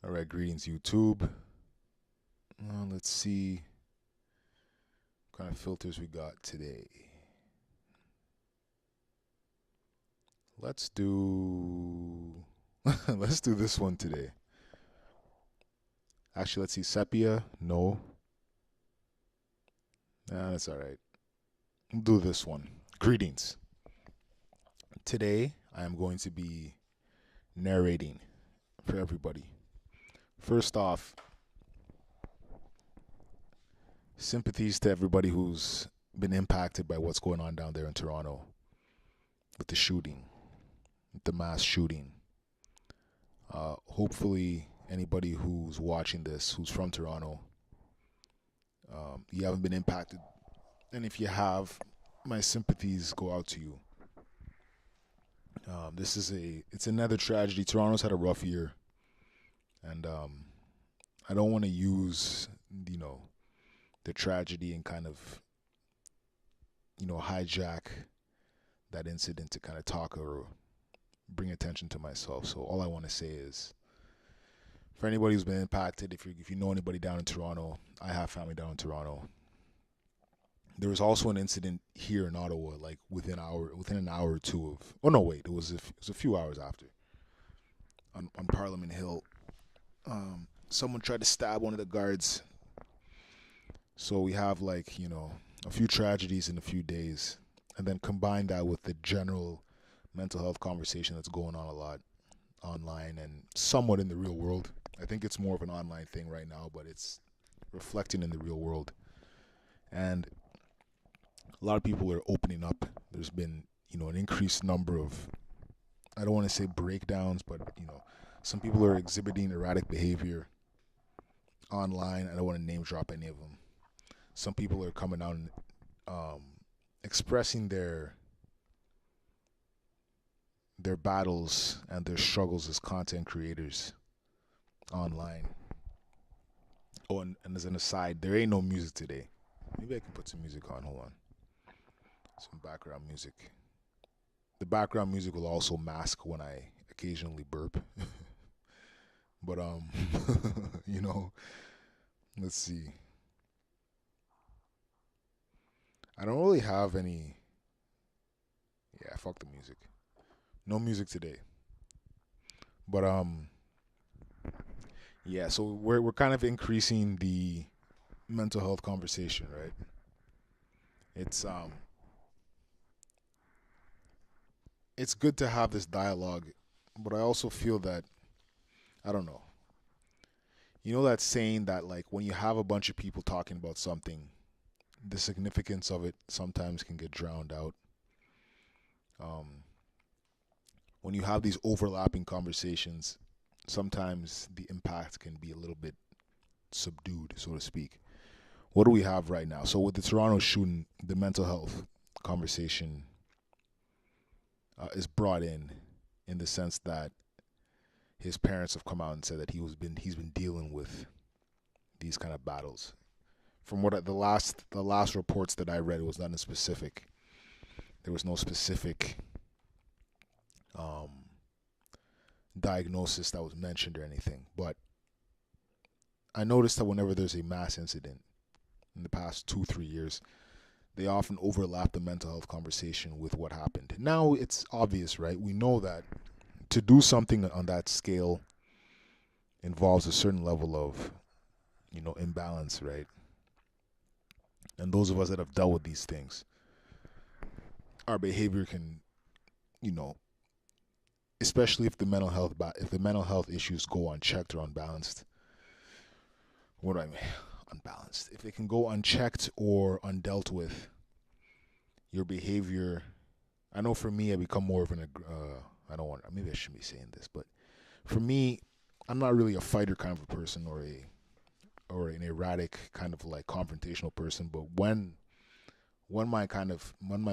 All right, greetings, YouTube. Let's see what kind of filters we got today. Let's do let's do this one today. Actually, let's see sepia. No, that's all right. We'll do this one. Greetings. Today, I am going to be narrating for everybody. First off, sympathies to everybody who's been impacted by what's going on down there in Toronto with the shooting, with the mass shooting. Hopefully, anybody who's watching this, who's from Toronto, you haven't been impacted. And if you have, my sympathies go out to you. It's another tragedy. Toronto's had a rough year. And I don't want to use, the tragedy and kind of, hijack that incident to kind of talk or bring attention to myself. So all I want to say is, for anybody who's been impacted, if you know anybody down in Toronto, I have family down in Toronto. There was also an incident here in Ottawa, like within an hour or two of. Oh no, wait, it was a few hours after. On Parliament Hill, someone tried to stab one of the guards. So we have a few tragedies in a few days, and then combine that with the general mental health conversation that's going on a lot online and somewhat in the real world. I think it's more of an online thing right now, but it's reflecting in the real world. And a lot of people are opening up. There's been, an increased number of, I don't want to say breakdowns, but, some people are exhibiting erratic behavior online. I don't want to name drop any of them. Some people are coming out and expressing their battles and their struggles as content creators online. Oh, and as an aside, there ain't no music today. Maybe I can put some music on. Hold on. Some background music. The background music will also mask when I occasionally burp. But let's see. I don't really have any. Yeah, fuck the music. No music today. But yeah, so we're kind of increasing the mental health conversation, right? It's good to have this dialogue, but I also feel that, I don't know. You know that saying that, like, when you have a bunch of people talking about something, the significance of it sometimes can get drowned out. When you have these overlapping conversations, sometimes the impact can be a little bit subdued, so to speak. What do we have right now? So with the Toronto shooting, the mental health conversation is brought in the sense that his parents have come out and said that he's been dealing with these kind of battles. From the last reports that I read, it was nothing specific. There was no specific diagnosis that was mentioned or anything. But I noticed that whenever there's a mass incident in the past 2-3 years, they often overlap the mental health conversation with what happened. Now it's obvious, right? We know that to do something on that scale involves a certain level of, imbalance, right? And those of us that have dealt with these things, our behavior can, especially if the mental health issues go unchecked or unbalanced. What do I mean? Unbalanced. If it can go unchecked or undealt with, your behavior. I know for me, I become more of an. I don't want. Maybe I shouldn't be saying this, but for me, I'm not really a fighter kind of a person or an erratic kind of like confrontational person. But when my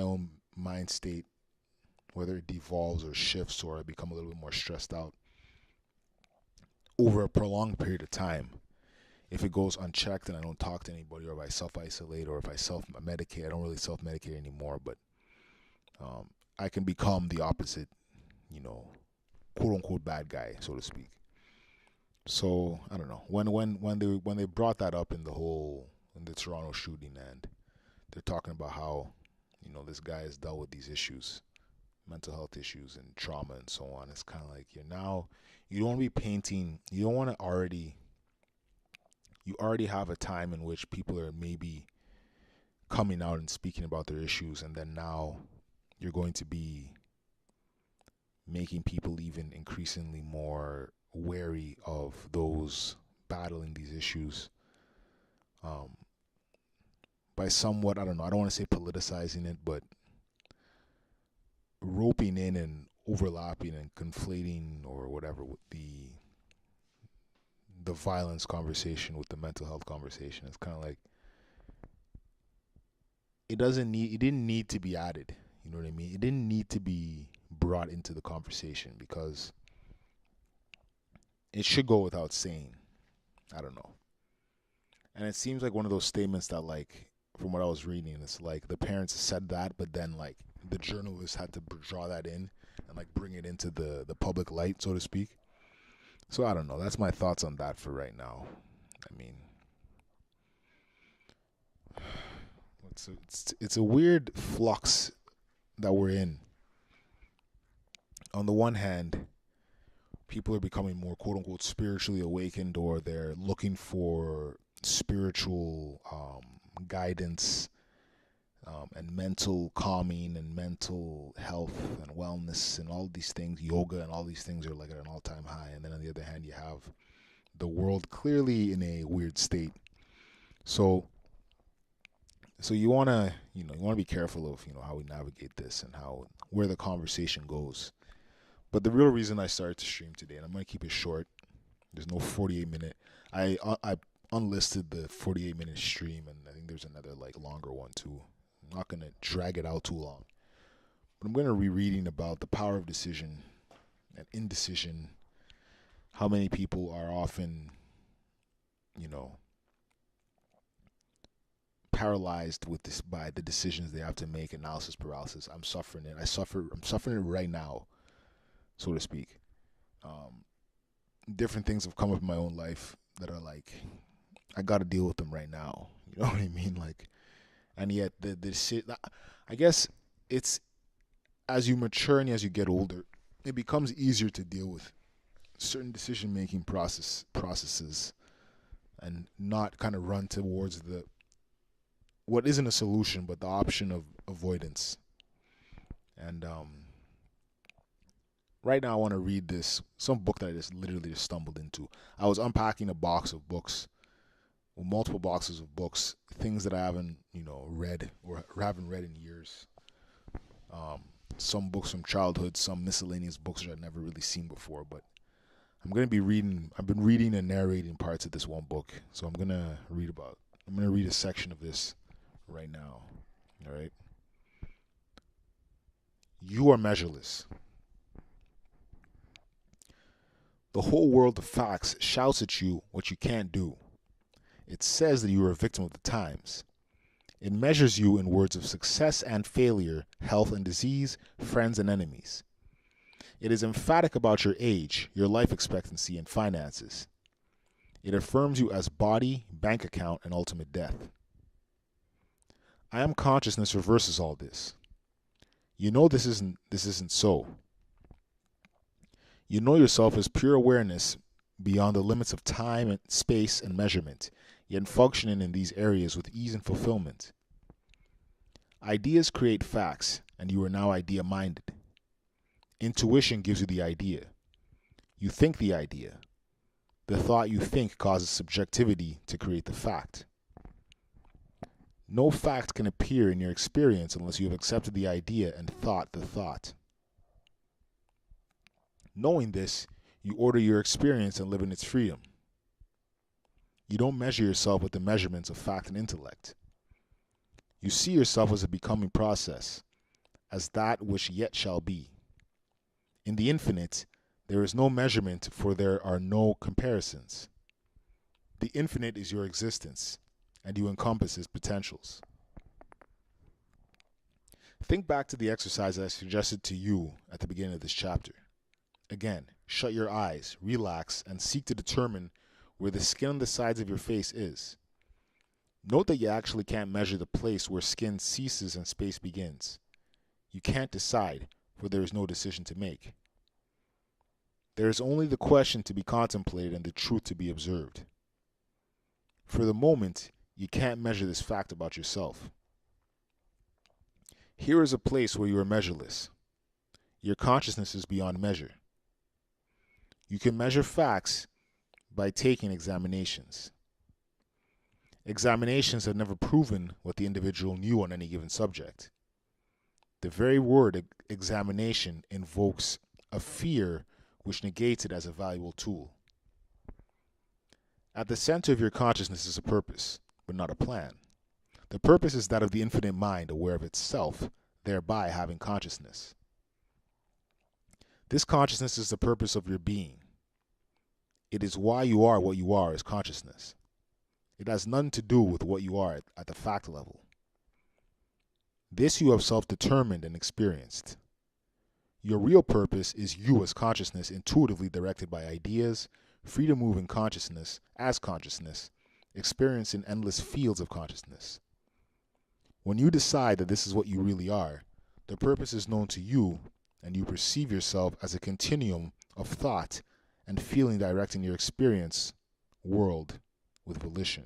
own mind state, whether it devolves or shifts or I become a little bit more stressed out over a prolonged period of time, if it goes unchecked and I don't talk to anybody, or if I self-isolate, or if I self-medicate, I don't really self-medicate anymore, but I can become the opposite, quote-unquote bad guy, so to speak. So I don't know when they brought that up in the Toronto shooting, and they're talking about how this guy has dealt with these issues, mental health issues and trauma and so on. It's kind of like you don't want to be painting. You don't want to you already have a time in which people are maybe coming out and speaking about their issues, and then now you're going to be making people even increasingly more wary of those battling these issues, by somewhat, I don't know, I don't want to say politicizing it, but roping in and overlapping and conflating or whatever with the violence conversation with the mental health conversation. It's kind of like it didn't need to be added. You know what I mean? It didn't need to be brought into the conversation because it should go without saying. I don't know. And it seems like one of those statements that, like, from what I was reading, it's like the parents said that, but then like the journalists had to draw that in and like bring it into the public light, so to speak. So I don't know. That's my thoughts on that for right now. I mean, it's a weird flux that we're in. On the one hand, people are becoming more quote unquote spiritually awakened, or they're looking for spiritual guidance, and mental calming and mental health and wellness and all these things, yoga and all these things are like at an all-time high. And then on the other hand, you have the world clearly in a weird state. So you want to be careful of how we navigate this and where the conversation goes. But the real reason I started to stream today, and I'm going to keep it short, there's no 48-minute. I unlisted the 48-minute stream, and I think there's another like longer one too. I'm not going to drag it out too long. But I'm going to be reading about the power of decision and indecision, how many people are often, paralyzed with this by the decisions they have to make, analysis paralysis. I'm suffering it. I'm suffering it right now, so to speak. Different things have come up in my own life that are like, I got to deal with them right now. You know what I mean? Like, and yet the shit. I guess it's as you mature and as you get older, it becomes easier to deal with certain decision making processes, and not kind of run towards the what isn't a solution but the option of avoidance. And right now I want to read some book that I just literally just stumbled into. I was unpacking a box of books, multiple boxes of books, things that I haven't read or haven't read in years. Some books from childhood, some miscellaneous books that I've never really seen before. But I've been reading and narrating parts of this one book, so I'm gonna read a section of this right now. All right. You are measureless. The whole world of facts shouts at you what you can't do. It says that you are a victim of the times. It measures you in words of success and failure, health and disease, friends and enemies. It is emphatic about your age, your life expectancy, and finances. It affirms you as body, bank account, and ultimate death. I am consciousness reverses all this. You know this isn't so. You know yourself as pure awareness beyond the limits of time and space and measurement, yet functioning in these areas with ease and fulfillment. Ideas create facts, and you are now idea-minded. Intuition gives you the idea. You think the idea. The thought you think causes subjectivity to create the fact. No fact can appear in your experience unless you have accepted the idea and thought the thought. Knowing this, you order your experience and live in its freedom. You don't measure yourself with the measurements of fact and intellect. You see yourself as a becoming process, as that which yet shall be. In the infinite, there is no measurement, for there are no comparisons. The infinite is your existence, and you encompass its potentials. Think back to the exercise that I suggested to you at the beginning of this chapter. Again, shut your eyes, relax, and seek to determine where the skin on the sides of your face is. Note that you actually can't measure the place where skin ceases and space begins. You can't decide, for there is no decision to make. There is only the question to be contemplated and the truth to be observed. For the moment, you can't measure this fact about yourself. Here is a place where you are measureless. Your consciousness is beyond measure. You can measure facts by taking examinations. Examinations have never proven what the individual knew on any given subject. The very word examination invokes a fear which negates it as a valuable tool. At the center of your consciousness is a purpose, but not a plan. The purpose is that of the infinite mind aware of itself, thereby having consciousness. This consciousness is the purpose of your being. It is why you are what you are as consciousness. It has nothing to do with what you are at the fact level. This you have self-determined and experienced. Your real purpose is you as consciousness intuitively directed by ideas, free to move in consciousness as consciousness, experiencing endless fields of consciousness. When you decide that this is what you really are, the purpose is known to you, and you perceive yourself as a continuum of thought and feeling directing your experience world with volition.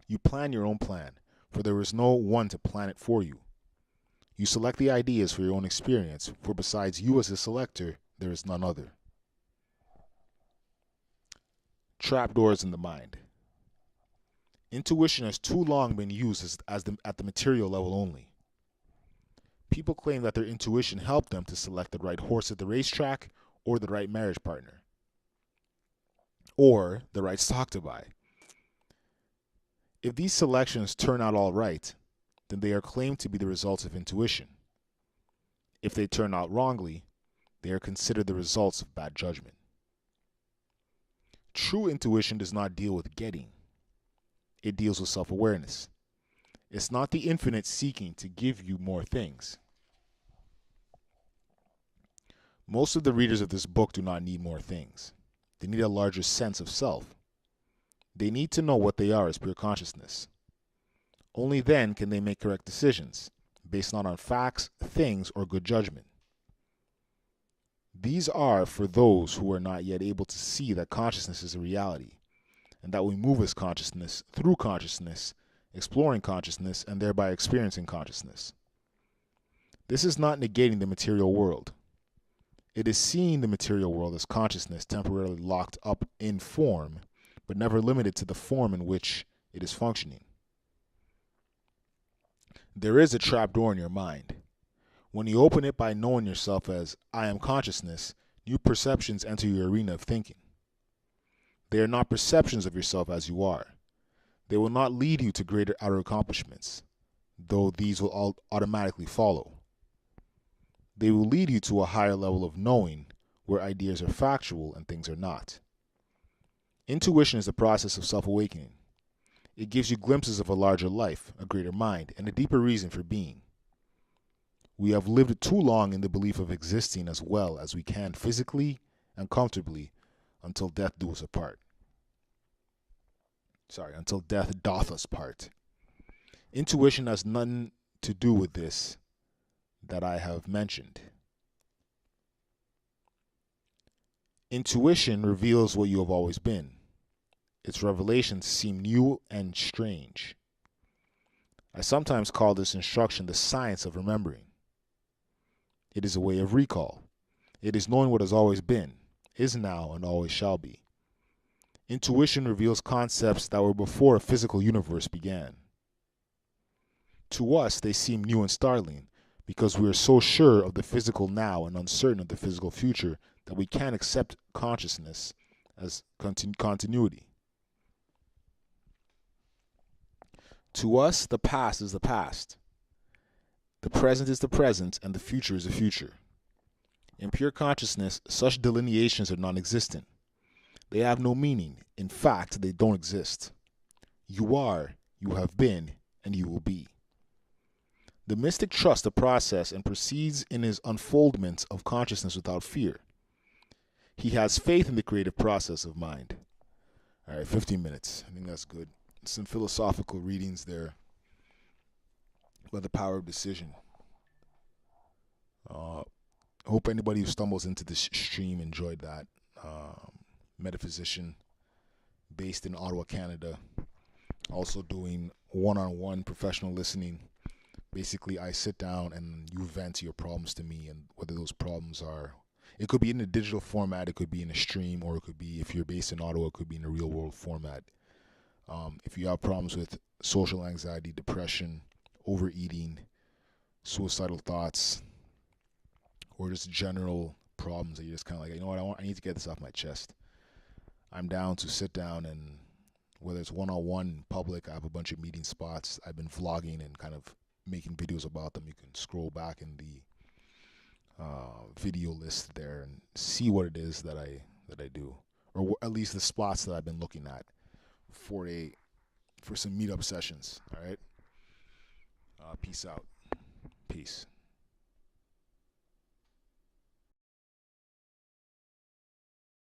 You plan your own plan, for there is no one to plan it for you. You select the ideas for your own experience, for besides you as a selector, there is none other. Trapdoors in the mind. Intuition has too long been used at the material level only. People claim that their intuition helped them to select the right horse at the racetrack, or the right marriage partner, or the right stock to buy. If these selections turn out all right, then they are claimed to be the results of intuition. If they turn out wrongly, they are considered the results of bad judgment. True intuition does not deal with getting. It deals with self-awareness. It's not the infinite seeking to give you more things. Most of the readers of this book do not need more things. They need a larger sense of self. They need to know what they are as pure consciousness. Only then can they make correct decisions, based not on facts, things, or good judgment. These are for those who are not yet able to see that consciousness is a reality, and that we move as consciousness through consciousness, exploring consciousness, and thereby experiencing consciousness. This is not negating the material world. It is seeing the material world as consciousness temporarily locked up in form, but never limited to the form in which it is functioning. There is a trapdoor in your mind. When you open it by knowing yourself as I am consciousness, new perceptions enter your arena of thinking. They are not perceptions of yourself as you are. They will not lead you to greater outer accomplishments, though these will all automatically follow. They will lead you to a higher level of knowing, where ideas are factual and things are not. Intuition is the process of self-awakening. It gives you glimpses of a larger life, a greater mind, and a deeper reason for being. We have lived too long in the belief of existing as well as we can physically and comfortably until death do us apart. Until death doth us part. Intuition has nothing to do with this that I have mentioned. Intuition reveals what you have always been. Its revelations seem new and strange. I sometimes call this instruction the science of remembering. It is a way of recall. It is knowing what has always been, is now, and always shall be. Intuition reveals concepts that were before a physical universe began. To us, they seem new and startling because we are so sure of the physical now and uncertain of the physical future that we can't accept consciousness as continuity. To us, the past is the past. The present is the present, and the future is the future. In pure consciousness, such delineations are non-existent. They have no meaning. In fact, they don't exist. You are, you have been, and you will be. The mystic trusts the process and proceeds in his unfoldment of consciousness without fear. He has faith in the creative process of mind. All right, 15 minutes. I think that's good. Some philosophical readings there about the power of decision. Hope anybody who stumbles into this stream enjoyed that. Metaphysician based in Ottawa, Canada. Also doing one-on-one professional listening. Basically, I sit down and you vent your problems to me, and whether those problems are, it could be in a digital format, it could be in a stream, or it could be, if you're based in Ottawa, it could be in a real world format. If you have problems with social anxiety, depression, overeating, suicidal thoughts, or just general problems that you're just kind of like, you know what, I need to get this off my chest. I'm down to sit down, and whether it's one-on-one, public, I have a bunch of meeting spots. I've been vlogging and kind of making videos about them. You can scroll back in the video list there and see what it is that I do, or at least the spots that I've been looking at for some meetup sessions. All right. Peace out. Peace.